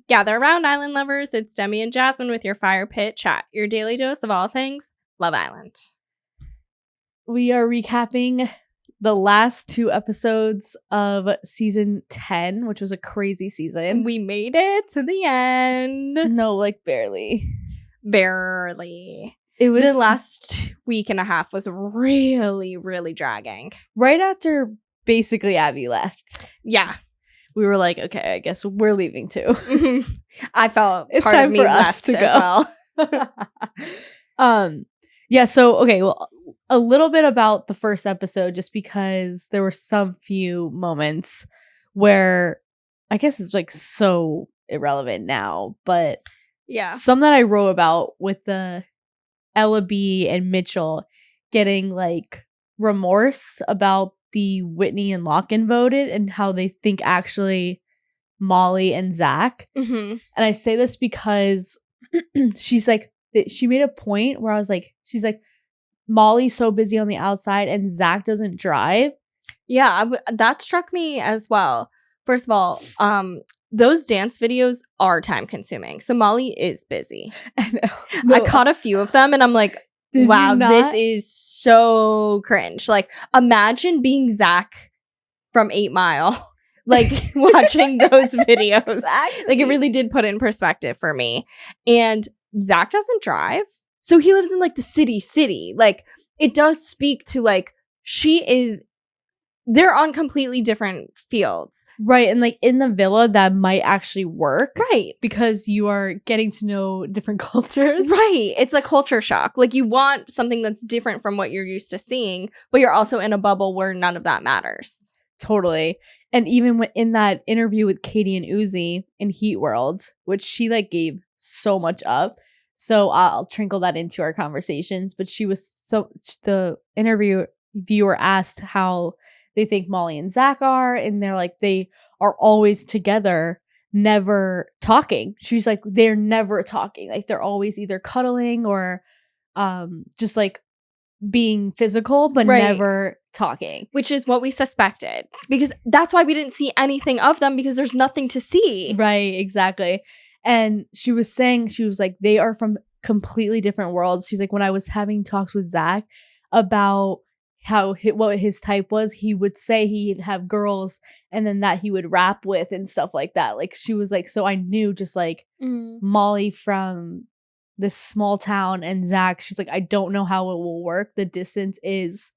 Gather around, Island lovers. It's Demi and Jasmine with your fire pit chat, your daily dose of all things Love Island. We are recapping the last 2 episodes of season 10, which was a crazy season. We made it to the end. No, like barely. Barely. It was the last week and a half was really, really dragging. Right after basically Abby left. Yeah. We were like, okay, I guess we're leaving too. I felt it's part time of me for us left to as go. well. Yeah, so okay, well, a little bit about the first episode, just because there were some few moments where I guess it's like so irrelevant now, but yeah, some that I wrote about with the Ella B and Mitchell getting like remorse about the Whitney and Locken voted and how they think actually Molly and Zach. Mm-hmm. And I say this because she's like, she made a point where I was like, she's like, Molly's so busy on the outside and Zach doesn't drive. Yeah, that struck me as well. First of all, those dance videos are time consuming. So Molly is busy. I know. No. I caught a few of them and I'm like, wow, this is so cringe. Like, imagine being Zach from 8 Mile, like watching those videos. Exactly. Like, it really did put it in perspective for me. And Zach doesn't drive. So he lives in like the city. Like, it does speak to like, they're on completely different fields. Right. And like in the villa, that might actually work. Right. Because you are getting to know different cultures. Right. It's a culture shock. Like, you want something that's different from what you're used to seeing, but you're also in a bubble where none of that matters. Totally. And even in that interview with Kady and Ouzy in Heat World, which she like gave so much up. So I'll trickle that into our conversations. But the viewer asked how they think Molly and Zach are, and they're like, they are always together, never talking. She's like, they're never talking. Like, they're always either cuddling or just like being physical, but never talking. Which is what we suspected. Because that's why we didn't see anything of them, because there's nothing to see. Right, exactly. And she was like, they are from completely different worlds. She's like, when I was having talks with Zach about what his type was, he would say he'd have girls and then that he would rap with and stuff like that. Like, she was like, so I knew just like Molly from this small town and Zach, she's like, I don't know how it will work. The distance is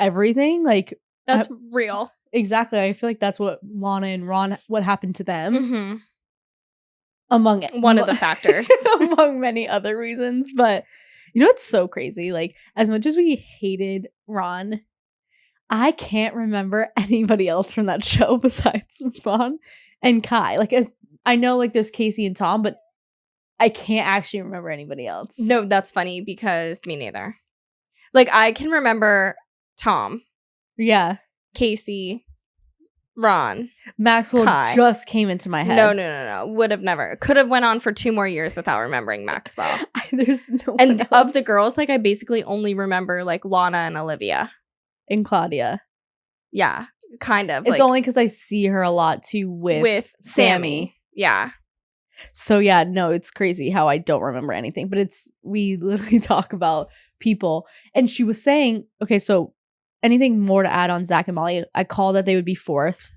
everything. Like, that's real. Exactly. I feel like that's what Lana and Ron, what happened to them. Mm-hmm. Among one of the factors. Among many other reasons. But you know what's so crazy? Like, as much as we hated Ron, I can't remember anybody else from that show besides Ron and Kai. Like, as I know, like, there's Casey and Tom, but I can't actually remember anybody else. No, that's funny because me neither. Like, I can remember Tom. Yeah. Casey. Ron. Maxwell Kai. Just came into my head. No. Would have never. Could have went on for 2 more years without remembering Maxwell. There's no And one of else. the girls, like, I basically only remember like Lana and Olivia. And Claudia. Yeah, kind of. It's like, only because I see her a lot too with Sammy. Yeah. So yeah, no, it's crazy how I don't remember anything. But we literally talk about people. And she was saying, okay, so anything more to add on Zach and Molly? I call that they would be 4th.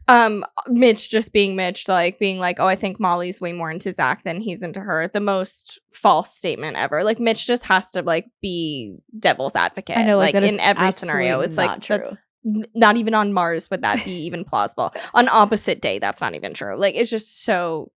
Mitch just being Mitch, like being like, oh, I think Molly's way more into Zach than he's into her. The most false statement ever. Like, Mitch just has to like be devil's advocate. I know, like in every scenario. It's like true. That's not even on Mars would that be even plausible. On opposite day, that's not even true. Like, it's just so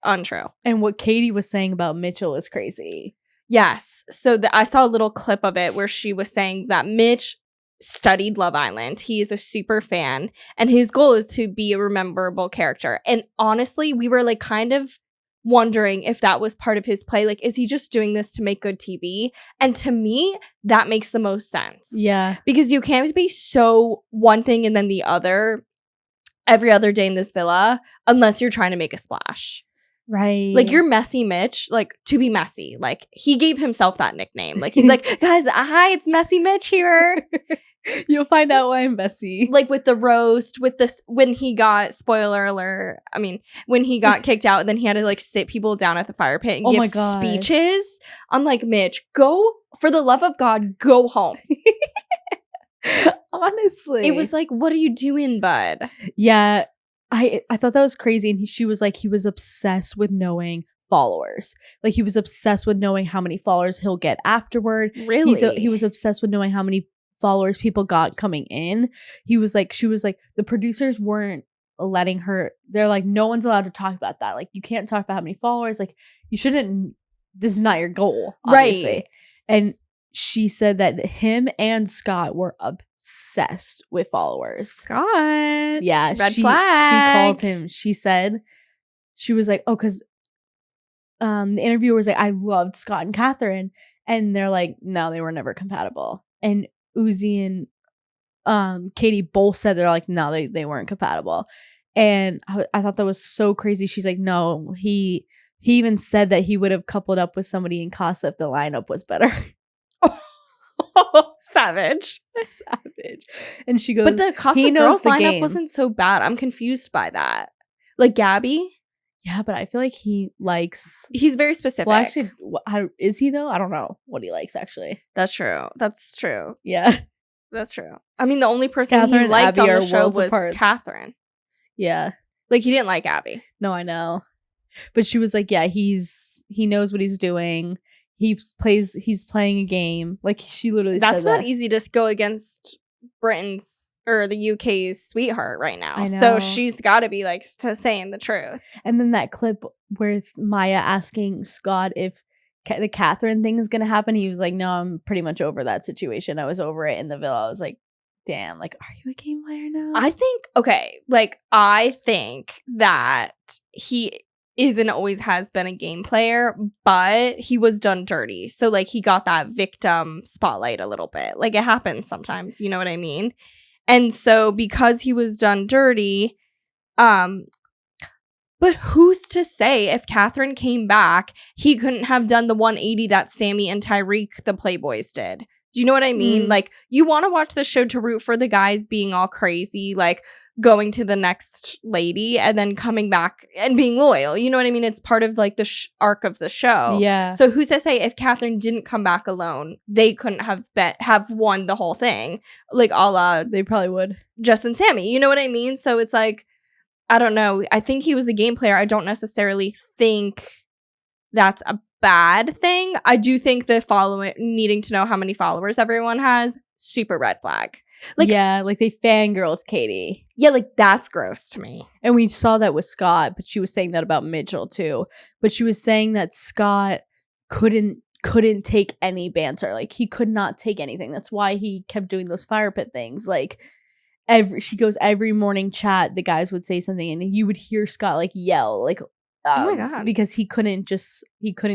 untrue. And what Kady was saying about Mitchell is crazy. Yes. So I saw a little clip of it where she was saying that Mitch studied Love Island. He is a super fan and his goal is to be a rememberable character. And honestly, we were like kind of wondering if that was part of his play. Like, is he just doing this to make good TV? And to me, that makes the most sense. Yeah. Because you can't be so one thing and then the other every other day in this villa unless you're trying to make a splash. Right. Like, you're messy Mitch, like, to be messy. Like, he gave himself that nickname. Like, he's like, guys, hi, it's Messy Mitch here. You'll find out why I'm Bessie. Like with the roast, with this, when he got, spoiler alert, I mean, when he got kicked out and then he had to like sit people down at the fire pit and Oh my give God. speeches. I'm like, Mitch, go, for the love of God, go home. Honestly. It was like, what are you doing, bud? Yeah. I thought that was crazy. And she was like, he was obsessed with knowing followers. Like he was obsessed with knowing how many followers he'll get afterward. Really? He was obsessed with knowing how many followers people got coming in. She was like, the producers weren't letting her, they're like, no one's allowed to talk about that. Like you can't talk about how many followers. Like you shouldn't, this is not your goal, obviously. Right. And she said that him and Scott were obsessed with followers. Scott. Yeah. Red She flag. called him. She said, she was like, oh, because the interviewer was like, I loved Scott and Catherine. And they're like, no, they were never compatible. And Ouzy and Kady both said they're like, no, they weren't compatible. And I thought that was so crazy. She's like, no, he even said that he would have coupled up with somebody in Casa if the lineup was better. Savage. Savage. And she goes, but the Casa Girls lineup wasn't so bad. I'm confused by that. Like Gabby? Yeah, but I feel like he's very specific. Well, actually, how is he though? I don't know what he likes actually. That's true. That's true. Yeah. That's true. I mean, the only person Catherine he liked Abby on are the show worlds was apart. Catherine. Yeah. Like he didn't like Abby. No, I know. But she was like, yeah, he knows what he's doing. He's playing a game. Like she literally That's said not that. easy to go against Britain's or the UK's sweetheart right now. I know. So she's got to be like saying the truth. And then that clip with Maya asking Scott if the Catherine thing is going to happen. He was like, no, I'm pretty much over that situation. I was over it in the villa. I was like, damn, like, are you a game player now? I think that he is and always has been a game player, but he was done dirty. So like he got that victim spotlight a little bit. Like it happens sometimes, you know what I mean? And so because he was done dirty, but who's to say if Catherine came back, he couldn't have done the 180 that Sammy and Tyrique, the Playboys, did? Do you know what I mean? Like, you want to watch the show to root for the guys being all crazy, like going to the next lady and then coming back and being loyal. You know what I mean? It's part of like the arc of the show. Yeah. So who's to say if Catherine didn't come back alone, they couldn't have won the whole thing? Like a la They probably would. Jess and Sammy. You know what I mean? So it's like, I don't know. I think he was a game player. I don't necessarily think that's a bad thing. I do think the needing to know how many followers everyone has, super red flag. Like, yeah, like they fangirled Kady. Yeah, like that's gross to me. And we saw that with Scott, but she was saying that about Mitchell too. But she was saying that Scott couldn't take any banter. Like he could not take anything. That's why he kept doing those fire pit things. Like every morning chat, the guys would say something and you would hear Scott like yell, like oh my God. because he couldn't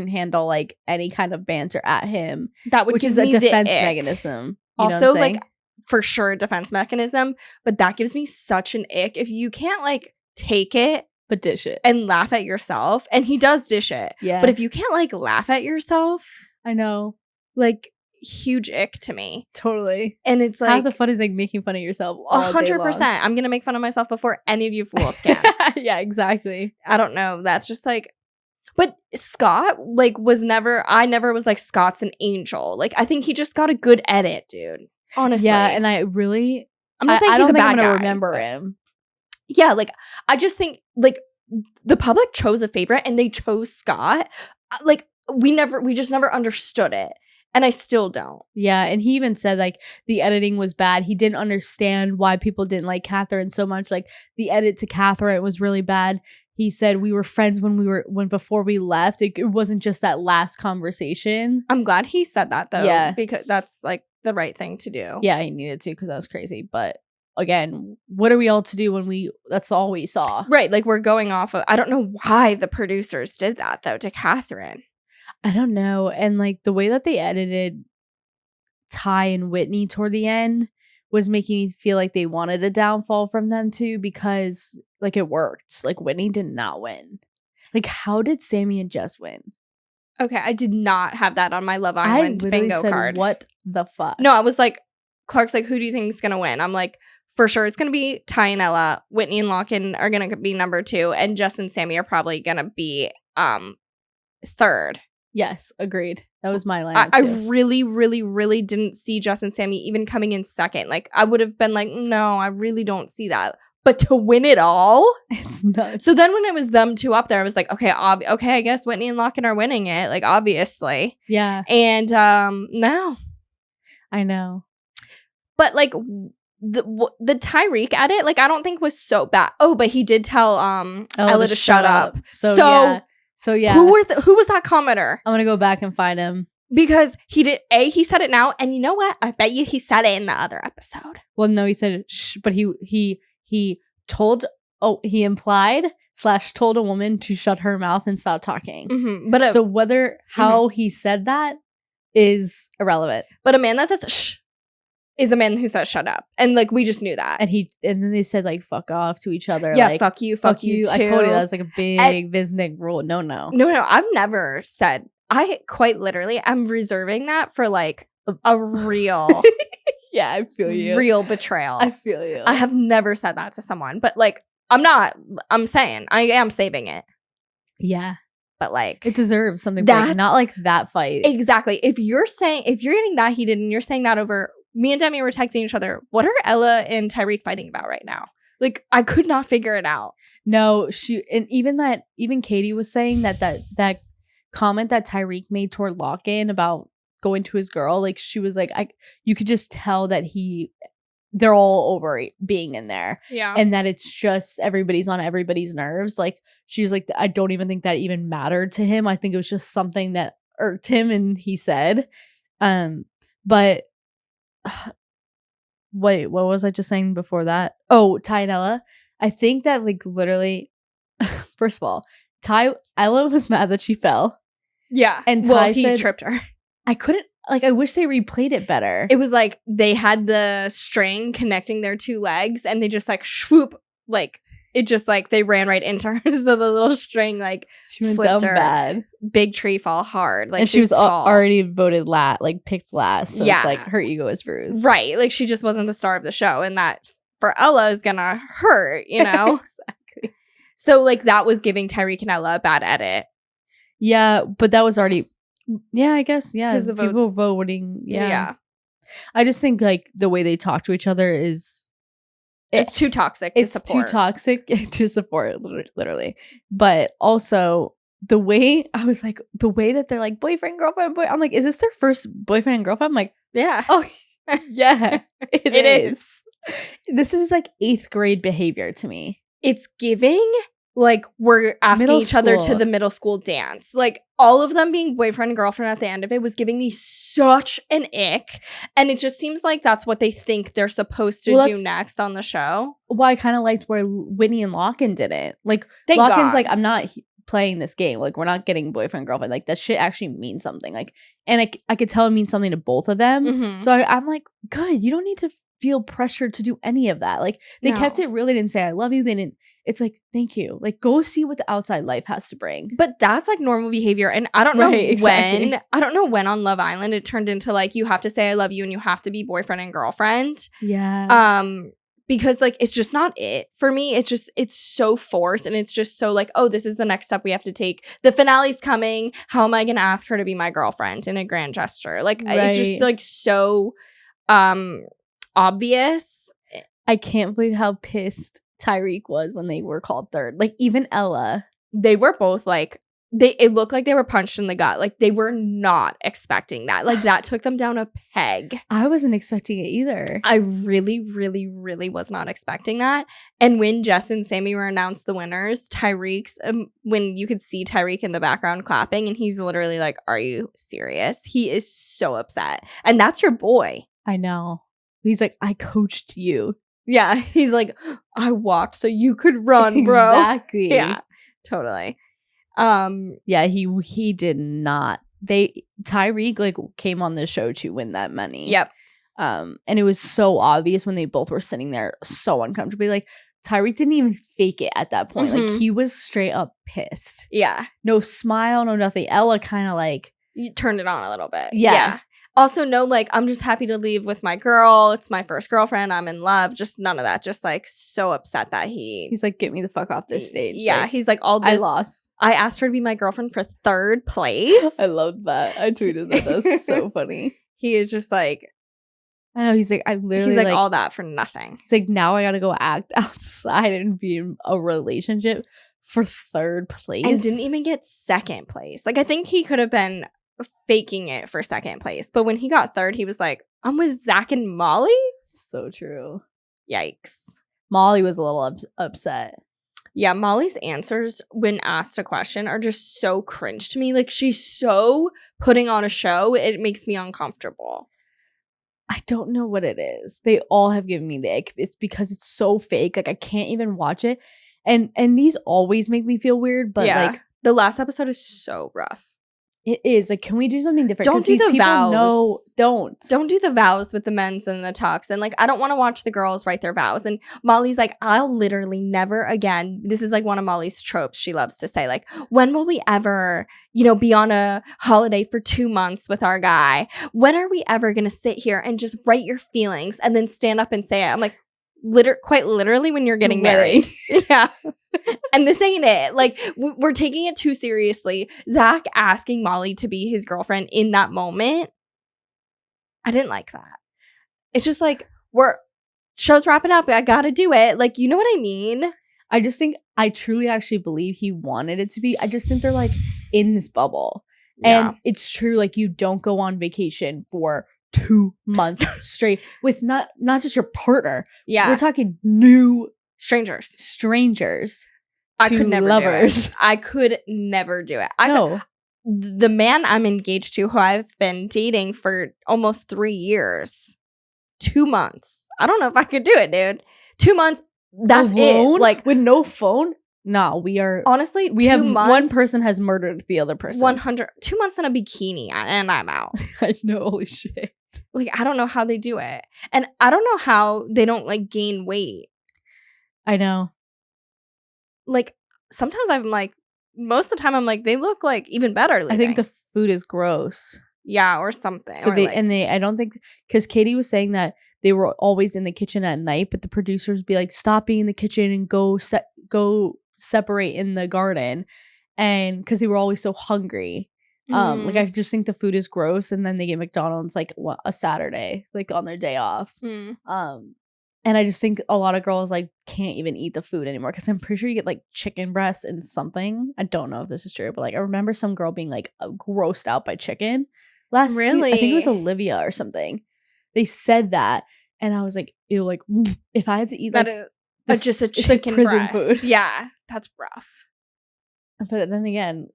handle like any kind of banter at him. That would which give is a me defense the ick. mechanism. You know Also, what I'm saying? like for sure a defense mechanism, but that gives me such an ick if you can't like take it but dish it and laugh at yourself. And he does dish it. Yeah. But if you can't like laugh at yourself, I know. like huge ick to me. Totally. And it's like half the fun is like making fun of yourself 100%. I'm gonna make fun of myself before any of you fools can. Yeah, exactly. I don't know. That's just like, but Scott like I never was like Scott's an angel. Like I think he just got a good edit, dude. Honestly. Yeah, and I'm not saying I I don't don't think bad I'm gonna guy, remember but- him. Yeah, like I just think like the public chose a favorite and they chose Scott. Like we just never understood it. And I still don't. Yeah, and he even said like the editing was bad. He didn't understand why people didn't like Catherine so much. Like the edit to Catherine was really bad. He said we were friends before we left. It wasn't just that last conversation. I'm glad he said that though. Yeah. Because that's like the right thing to do. Yeah, he needed to because that was crazy. But again, what are we all to do when that's all we saw? Right. Like we're going off of, I don't know why the producers did that though to Catherine. I don't know. And like the way that they edited Ty and Whitney toward the end was making me feel like they wanted a downfall from them too, because like it worked. Like Whitney did not win. Like how did Sammy and Jess win? Okay, I did not have that on my Love Island bingo said, card. What the fuck? No, I was like, Clark's like, who do you think is going to win? I'm like, for sure it's going to be Ty and Ella. Whitney and Lachlan are going to be number 2. And Jess and Sammy are probably going to be 3rd. Yes, agreed. That was my line. I really, really, really didn't see Jess and Sammy even coming in 2nd. Like, I would have been like, no, I really don't see that. But to win it all? It's nuts. So then when it was them 2 up there, I was like, okay, I guess Whitney and Lachlan are winning it. Like, obviously. Yeah. And no. I know. But, like, the Tyrique edit, like, I don't think was so bad. Oh, but he did tell Ella to shut up. So yeah. Who was that commenter? I'm gonna go back and find him. Because he said it now, and you know what? I bet you he said it in the other episode. Well, no, he said shh, but he implied / told a woman to shut her mouth and stop talking. Mm-hmm. But so whether how he said that is irrelevant. But a man that says shh is a man who says shut up, and like we just knew that. And then they said like fuck off to each other. Yeah, like, fuck you too. I told you that was like a big Visnick rule. No. I've never said. I quite literally am reserving that for like a real. Yeah, I feel you. Real betrayal. I feel you. I have never said that to someone, but like I'm saying I am saving it. Yeah. But like it deserves something big, not like that fight. Exactly. If you're getting that heated and you're saying that over, me and Demi were texting each other, what are Ella and Tyrique fighting about right now? Like I could not figure it out. No, even Kady was saying that comment that Tyrique made toward Lachlan about going to his girl, like she was like, you could just tell that they're all over being in there. Yeah. And that it's just everybody's on everybody's nerves. Like she's like, I don't even think that even mattered to him. I think it was just something that irked him and he said. But wait, what was I just saying before that? Oh, Ty and Ella. I think that like literally first of all, Ella was mad that she fell. Yeah. And Ty he tripped her. I couldn't, like, I wish they replayed it better. It was like they had the string connecting their 2 legs and they just like swoop, like it just like they ran right into her. So the little string like she went down bad. Big tree fall hard. Like and she was already voted picked last. So it's like her ego is bruised. Right. Like she just wasn't the star of the show. And that for Ella is gonna hurt, you know? Exactly. So like that was giving Tyrique and Ella a bad edit. Yeah, but that was already. Yeah, I guess. Yeah, because the people voting. Yeah, I just think like the way they talk to each other is it's too toxic to support. It's too toxic to support, literally. But also the way that they're like boyfriend girlfriend boy. I'm like, is this their first boyfriend and girlfriend? I'm like, yeah. Oh, yeah, it is. This is like 8th grade behavior to me. It's giving. Like, we're asking each other to the middle school dance. Like, all of them being boyfriend and girlfriend at the end of it was giving me such an ick. And it just seems like that's what they think they're supposed to do next on the show. Well, I kind of liked where Whitney and Lachlan did it. Like, Thank Lachlan's God. like, I'm not playing this game. Like, we're not getting boyfriend girlfriend. Like, that shit actually means something. Like, and I could tell it means something to both of them. Mm-hmm. So I'm like, good. You don't need to feel pressured to do any of that. Like, they kept it real. They didn't say I love you. They didn't. It's like, thank you. Like, go see what the outside life has to bring. But that's like normal behavior. And I don't know when on Love Island it turned into like, you have to say I love you and you have to be boyfriend and girlfriend. Yeah. Because like, it's just not it for me. It's so forced. And it's just so like, oh, this is the next step we have to take. The finale's coming. How am I going to ask her to be my girlfriend in a grand gesture? Like, It's just like so obvious. I can't believe how pissed Tyrique was when they were called 3rd. Like, even Ella. They were both like, it looked like they were punched in the gut. Like, they were not expecting that. Like, that took them down a peg. I wasn't expecting it either. I really, really, really was not expecting that. And when Jess and Sammy were announced the winners, Tyrique's, when you could see Tyrique in the background clapping, and he's literally like, are you serious? He is so upset. And that's your boy. I know. He's like, I coached you. Yeah, he's like, I walked so you could run, bro. Exactly. Yeah, totally. Yeah, he did not. Tyrique like came on the show to win that money. Yep. And it was so obvious when they both were sitting there so uncomfortably. Like, Tyrique didn't even fake it at that point. Mm-hmm. Like, he was straight up pissed. Yeah. No smile, no nothing. Ella kind of like you turned it on a little bit. Yeah. Also, no, like, I'm just happy to leave with my girl. It's my first girlfriend. I'm in love. Just none of that. Just, like, so upset that He's like, get me the fuck off this stage. Yeah, like, he's like, all this. I lost. I asked her to be my girlfriend for 3rd place. I loved that. I tweeted that. That's so funny. He is just like, I know. He's like, I literally he's like all that for nothing. He's like, now I gotta go act outside and be in a relationship for 3rd place. And didn't even get 2nd place. Like, I think he could have been faking it for 2nd place. But when he got 3rd, he was like, I'm with Zach and Molly? So true. Yikes. Molly was a little upset. Yeah, Molly's answers when asked a question are just so cringe to me. Like, she's so putting on a show, it makes me uncomfortable. I don't know what it is. They all have given me the ick. It's because it's so fake. Like, I can't even watch it. And these always make me feel weird, but like the last episode is so rough. It is. Like, can we do something different? Don't do the vows. No, don't do the vows with the men's and the tux. And like, I don't want to watch the girls write their vows. And Molly's like, I'll literally never again. This is like one of Molly's tropes. She loves to say, like, when will we ever, be on a holiday for 2 months with our guy? When are we ever going to sit here and just write your feelings and then stand up and say it? I'm like, quite literally when you're getting married. Yeah. And this ain't it. Like, we're taking it too seriously. Zach asking Molly to be his girlfriend in that moment, I didn't like that. It's just like, show's wrapping up. I gotta do it. Like, you know what I mean? I truly actually believe he wanted it to be. I just think they're like in this bubble. Yeah. And it's true. Like, you don't go on vacation for 2 months straight with not just your partner. Yeah. We're talking new strangers. I could never lovers. Do it. I could never do it. The man I'm engaged to, who I've been dating for almost 3 years, 2 months. I don't know if I could do it, dude. 2 months. That's alone? It. Like, with no phone. No, we are honestly. We have months, one person has murdered the other person. 100. 2 months in a bikini, and I'm out. I know. Holy shit. Like, I don't know how they do it, and I don't know how they don't like gain weight. I know. Like, sometimes I'm like, most of the time I'm like, they look like even better leaving. I think the food is gross. Yeah, or something. So or I don't think, because Kady was saying that they were always in the kitchen at night, but the producers would be like, stop being in the kitchen and go separate in the garden, and because they were always so hungry. Like, I just think the food is gross, and then they get McDonald's like a Saturday, like on their day off. And I just think a lot of girls like can't even eat the food anymore, because I'm pretty sure you get like chicken breasts and something. I don't know if this is true, but like I remember some girl being like grossed out by chicken last season. I think it was Olivia or something. They said that, and I was like, ew, like if I had to eat like just a chicken it's like prison breast. food. Yeah, that's rough. But then again,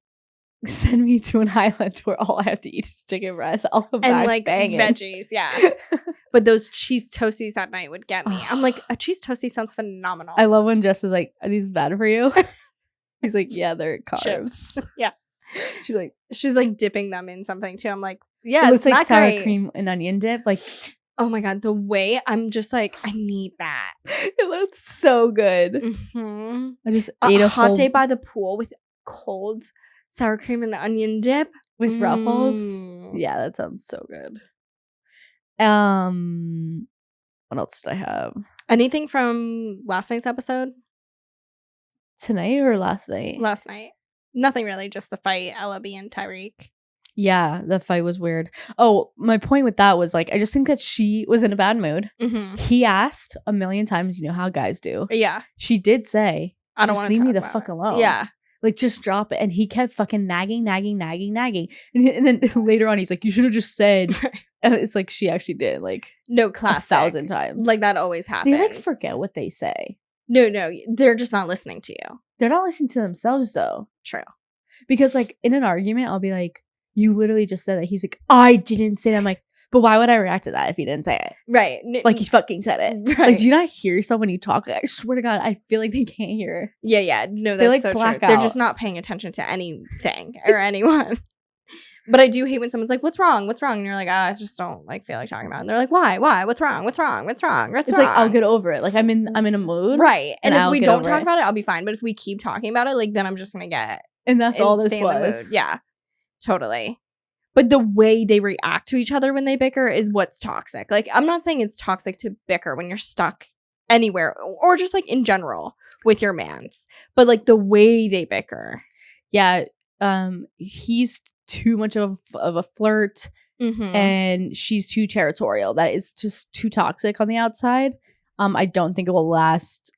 send me to an island where all I have to eat is chicken breast. I'll come and back like banging. Veggies, yeah. But those cheese toasties at night would get me. I'm like, a cheese toastie sounds phenomenal. I love when Jess is like, are these bad for you? He's like, yeah, they're carbs. Chips. Yeah. She's like dipping them in something too. I'm like, yeah, it looks like not sour great. cream and onion dip. Like, oh my god, the way I'm just like, I need that. It looks so good. Mm-hmm. I just ate a hot day by the pool with cold sour cream and onion dip with ruffles. Yeah, that sounds so good. What else did I have? Anything from last night's episode? Tonight or last night? Last night. Nothing really, just the fight, Ellaby and Tyrique. Yeah, the fight was weird. Oh, my point with that was like, I just think that she was in a bad mood. Mm-hmm. He asked a million times, you know how guys do. Yeah. She did say, I don't just want leave me the fuck alone. Yeah. Like, just drop it. And he kept fucking nagging. And then later on, he's like, you should have just said. And it's like, she actually did. Like, no, classic. 1,000 times. Like, that always happens. They like forget what they say. No, they're just not listening to you. They're not listening to themselves, though. True. Because, like, in an argument, I'll be like, you literally just said that. He's like, I didn't say that. I'm like, but why would I react to that if you didn't say it? Right. Like, you fucking said it. Right. Like, do you not hear yourself when you talk? Like, I swear to God, I feel like they can't hear. Yeah. No, that's they, like, so black true. out. They're just not paying attention to anything or anyone. But I do hate when someone's like, what's wrong? And you're like, I just don't like feel like talking about it. And they're like, why? What's wrong? It's like, I'll get over it. Like, I'm in a mood. Right. And if we don't talk it. about it, I'll be fine. But if we keep talking about it, like, then I'm just going to get And that's all this was. Yeah. Totally. But the way they react to each other when they bicker is what's toxic. Like, I'm not saying it's toxic to bicker when you're stuck anywhere or just like in general with your mans, but like the way they bicker. Yeah. He's too much of a flirt, and she's too territorial. That is just too toxic on the outside. I don't think it will last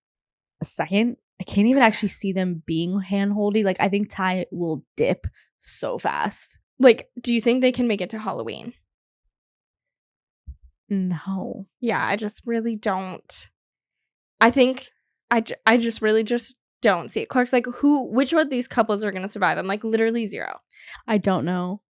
a second. I can't even actually see them being hand-holdy. Like, I think Ty will dip so fast. Like, do you think they can make it to Halloween? No. Yeah, I just really don't. I think I just really just don't see it. Clark's like, which one of these couples are going to survive? I'm like, literally 0. I don't know.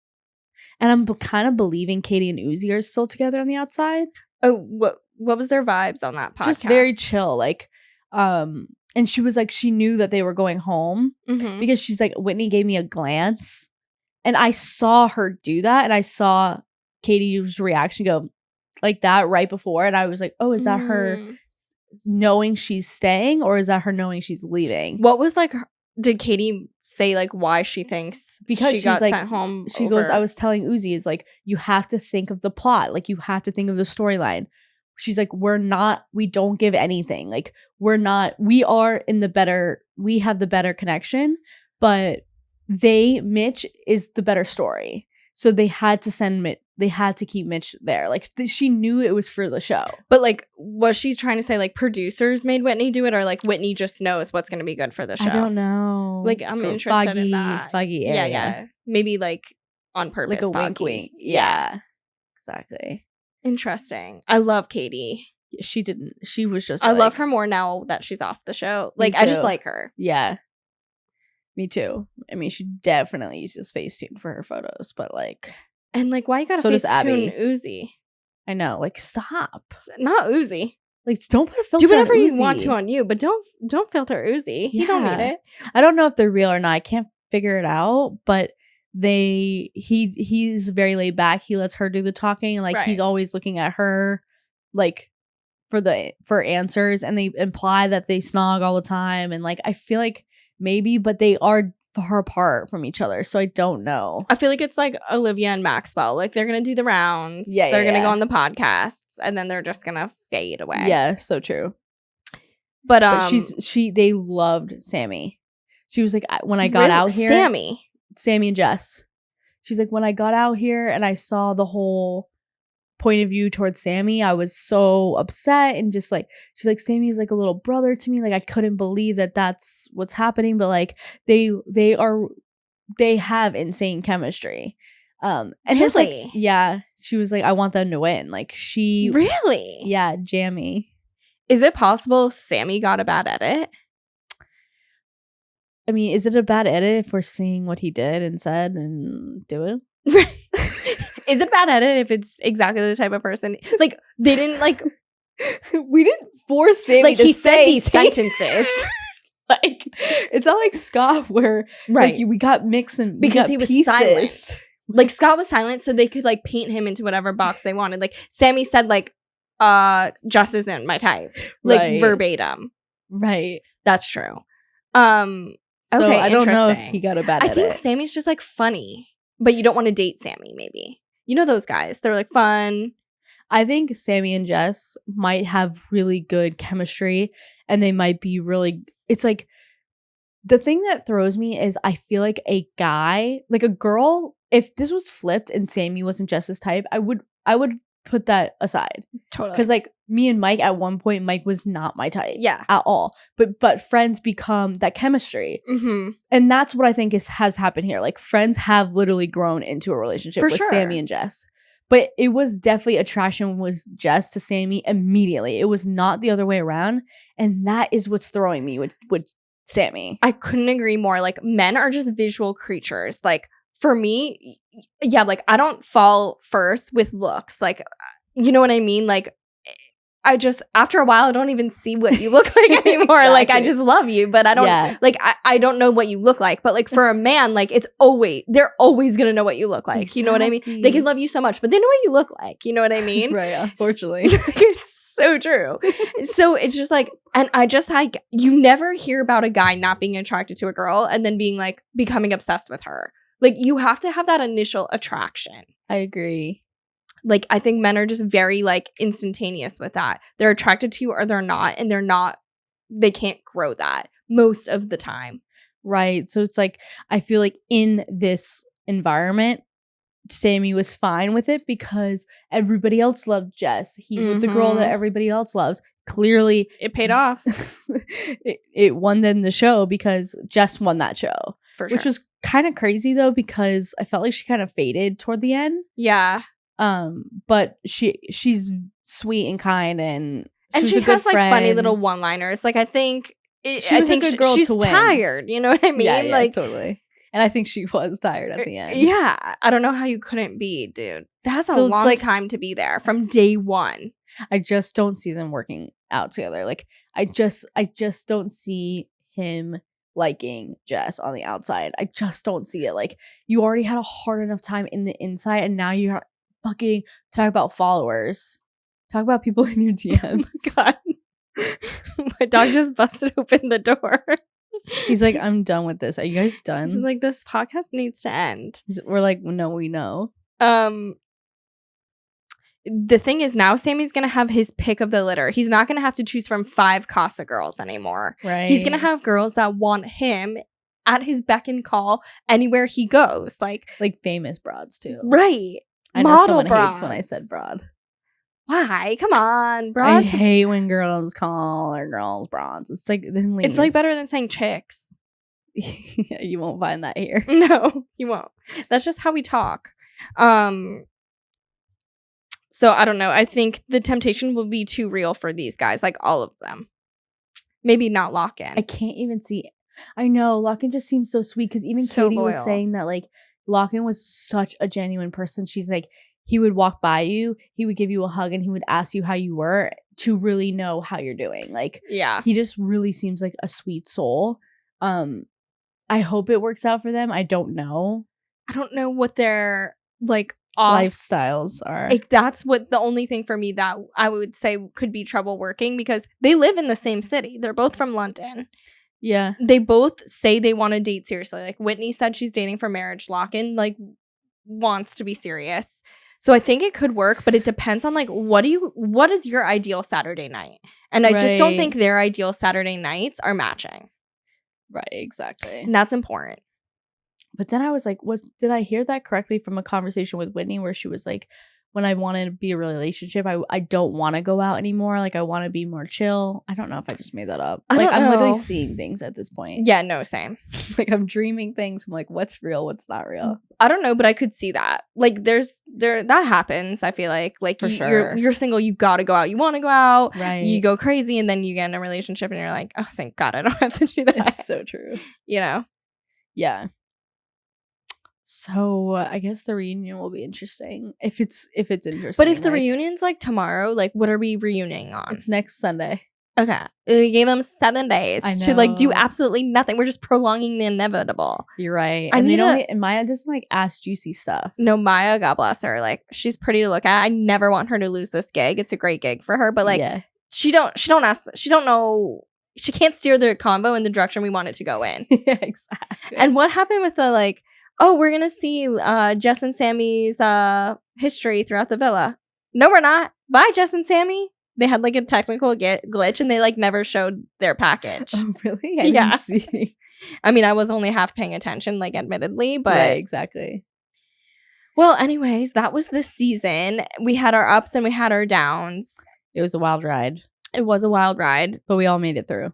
And I'm kind of believing Kady and Ouzy are still together on the outside. Oh, what was their vibes on that podcast? Just very chill. Like, and she was like, she knew that they were going home because she's like, Whitney gave me a glance. And I saw her do that. And I saw Kady's reaction go like that right before. And I was like, oh, is that her knowing she's staying, or is that her knowing she's leaving? What was like, did Kady say like why she thinks because she got like, sent home? She goes, I was telling Ouzy, is like, you have to think of the plot. Like, you have to think of the storyline. She's like, we don't give anything. Like, we have the better connection, but Mitch is the better story. So they had to keep Mitch there. Like, she knew it was for the show. But like, was she trying to say like producers made Whitney do it, or like Whitney just knows what's going to be good for the show? I don't know. Like, I'm interested in that. Foggy area. Yeah. Maybe like on purpose. Like a wink. Yeah. Exactly. Interesting. I love Kady. She was just I love her more now that she's off the show. Like, I just like her. Yeah. Me too. I mean, she definitely uses Facetune for her photos, but like, and like, why you gotta Facetune Ouzy? I know, like, stop. Not Ouzy. Like, don't put a filter. Do whatever on you want to on you, but don't filter Ouzy. Yeah. You don't need it. I don't know if they're real or not. I can't figure it out, but he's very laid back. He lets her do the talking. Like, he's always looking at her, like, for answers, and they imply that they snog all the time, and like, I feel like maybe, but they are far apart from each other, so I don't know. I feel like it's like Olivia and Maxwell. Like, they're gonna do the rounds. Yeah, they're gonna go on the podcasts, and then they're just gonna fade away. Yeah, so true. But they loved Sammy. She was like, when I got out here, Sammy and Jess. She's like, when I got out here and I saw the whole point of view towards Sammy, I was so upset, and just like, she's like, Sammy's like a little brother to me. Like, I couldn't believe that that's what's happening, but like, they have insane chemistry. And really? It's like, yeah, she was like, I want them to win. Like, she really, yeah, jammy. Is it possible Sammy got a bad edit? I mean, is it a bad edit if we're seeing what he did and said and do it? Is it bad edit if it's exactly the type of person? Like, they didn't like. We didn't force Sammy. Like, he said these sentences. Like, it's not like Scott where like we got mixed and because he was silent. Like, Scott was silent, so they could like paint him into whatever box they wanted. Like, Sammy said like, Jess isn't my type. Like, verbatim. Right. That's true. So okay, I don't know if he got a bad edit. I think Sammy's just like funny, but you don't want to date Sammy. Maybe, you know, those guys. They're like fun. I think Sammy and Jess might have really good chemistry, and they might be really. It's like, the thing that throws me is I feel like a guy, like a girl, if this was flipped and Sammy wasn't Jess's type, I would put that aside. Totally. Because like, me and Mike, at one point, Mike was not my type. Yeah. At all. But friends become that chemistry. Mm-hmm. And that's what I think has happened here. Like, friends have literally grown into a relationship with Sammy and Jess. But it was definitely attraction was Jess to Sammy immediately. It was not the other way around. And that is what's throwing me with Sammy. I couldn't agree more. Like, men are just visual creatures. Like, for me, yeah, like, I don't fall first with looks. Like, you know what I mean? Like, I just, after a while, I don't even see what you look like anymore. Exactly. Like, I just love you, but I don't, like, I don't know what you look like. But like, for a man, like, they're always going to know what you look like. Exactly. You know what I mean? They can love you so much, but they know what you look like. You know what I mean? Right, unfortunately. It's so true. So it's just like, and you never hear about a guy not being attracted to a girl and then being like, becoming obsessed with her. Like, you have to have that initial attraction. I agree. Like, I think men are just very, like, instantaneous with that. They're attracted to you or they're not, and they can't grow that most of the time. Right. So it's like, I feel like in this environment, Sammy was fine with it because everybody else loved Jess. He's with the girl that everybody else loves. Clearly, it paid off. it won them the show because Jess won that show. For sure. Which was kind of crazy though, because I felt like she kind of faded toward the end. Yeah. But she's sweet and kind, and she has like funny little one-liners. Like, I think she's tired. You know what I mean? Yeah, like, totally. And I think she was tired at the end. Yeah. I don't know how you couldn't be, dude. That's a long time to be there from day one. I just don't see them working out together. Like, I just don't see him liking Jess on the outside. I just don't see it. Like, you already had a hard enough time in the inside, and now you're fucking talk about followers. Talk about people in your DMs. Oh my God. My dog just busted open the door. He's like, I'm done with this. Are you guys done? He's like, this podcast needs to end. We're like, no, we know. The thing is, now Sammy's gonna have his pick of the litter. He's not gonna have to choose from 5 Casa girls anymore. Right. He's gonna have girls that want him at his beck and call anywhere he goes. Like famous broads too. Right. I know someone hates when I said broad. Why? Come on, broads. I hate when girls call their girls broads. It's like, then leave. It's like better than saying chicks. Yeah, you won't find that here. No, you won't. That's just how we talk. So I don't know. I think the temptation will be too real for these guys, like all of them. Maybe not Lock-In. I can't even see. I know Lock-In just seems so sweet because even So Kady was loyal. saying that like Lock-In was such a genuine person. She's like, he would walk by you, he would give you a hug, and he would ask you how you were to really know how you're doing. Like, yeah, he just really seems like a sweet soul. I hope it works out for them. I don't know. I don't know what their like lifestyles are. Like, that's what the only thing for me that I would say could be trouble working, because they live in the same city. They're both from London. Yeah. They both say they want to date seriously. Like, Whitney said she's dating for marriage. Lock-In like wants to be serious. So I think it could work, but it depends on like what is your ideal Saturday night? And I just don't think their ideal Saturday nights are matching. Right, exactly. And that's important. But then I was like, did I hear that correctly from a conversation with Whitney where she was like, when I want to be a relationship, I don't want to go out anymore. Like, I want to be more chill. I don't know if I just made that up. I'm literally seeing things at this point. Yeah, no, same. Like, I'm dreaming things. I'm like, what's real? What's not real? I don't know, but I could see that. Like, that happens. I feel like for sure. You're single. You got to go out. You want to go out. Right. You go crazy, and then you get in a relationship, and you're like, oh, thank God, I don't have to do that. It's so true. You know? Yeah. So I guess the reunion will be interesting if it's interesting. But if the reunion's like tomorrow, like, what are we reunioning on? It's next Sunday. Okay, we gave them 7 days to like do know. absolutely nothing. We're just prolonging the inevitable. You're right. I And need and Maya doesn't like ask juicy stuff. No, Maya, God bless her. Like, she's pretty to look at. I never want her to lose this gig. It's a great gig for her, but like, she don't ask. She don't know. She can't steer the convo in the direction we want it to go in. Yeah, exactly. And what happened with the like? Oh, we're gonna see Jess and Sammy's history throughout the villa. No, we're not. Bye, Jess and Sammy. They had like a technical glitch, and they like never showed their package. Oh, really? I didn't see. I mean, I was only half paying attention, like, admittedly, but right, exactly. Well, anyways, that was this season. We had our ups and we had our downs. It was a wild ride. It was a wild ride, but we all made it through.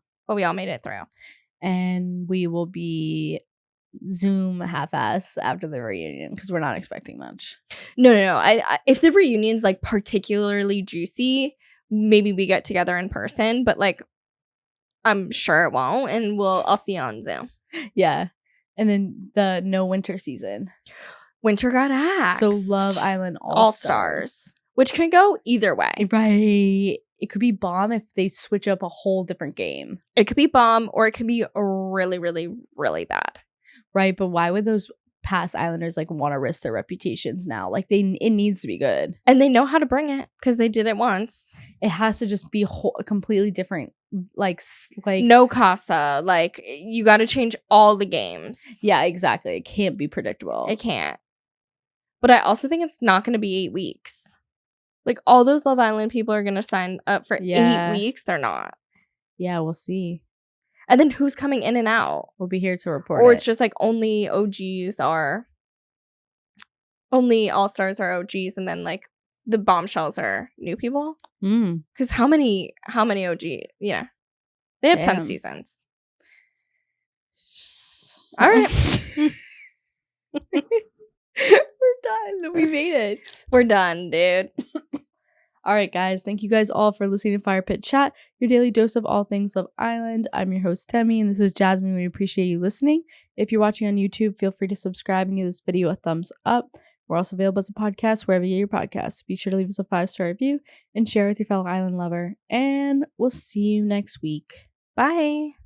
And we will be Zoom half-ass after the reunion because we're not expecting much. No. I if the reunion's like particularly juicy, maybe we get together in person, but like, I'm sure it won't, and I'll see you on Zoom. Yeah. And then the no winter season. Winter got axed. So Love Island All-Stars. Which can go either way. Right. It could be bomb if they switch up a whole different game. It could be bomb, or it could be really, really, really bad. Right, but why would those past islanders like want to risk their reputations now. Like it needs to be good. And they know how to bring it because they did it once. It has to just be a completely different, like no casa. Like you got to change all the games. Yeah, exactly. It can't be predictable. It can't. But I also think it's not going to be 8 weeks. Like all those Love Island people are going to sign up for 8 weeks. They're not. Yeah, we'll see. And then who's coming in and out? We'll be here to report. Or it's just like only All-Stars are OGs, and then like the bombshells are new people. Because how many OG? Yeah, they have 10 seasons. All right. We're done. We made it. We're done, dude. All right, guys. Thank you guys all for listening to Fire Pit Chat, your daily dose of all things Love Island. I'm your host, Demi, and this is Jasmine. We appreciate you listening. If you're watching on YouTube, feel free to subscribe and give this video a thumbs up. We're also available as a podcast wherever you get your podcasts. Be sure to leave us a 5-star review and share with your fellow island lover. And we'll see you next week. Bye.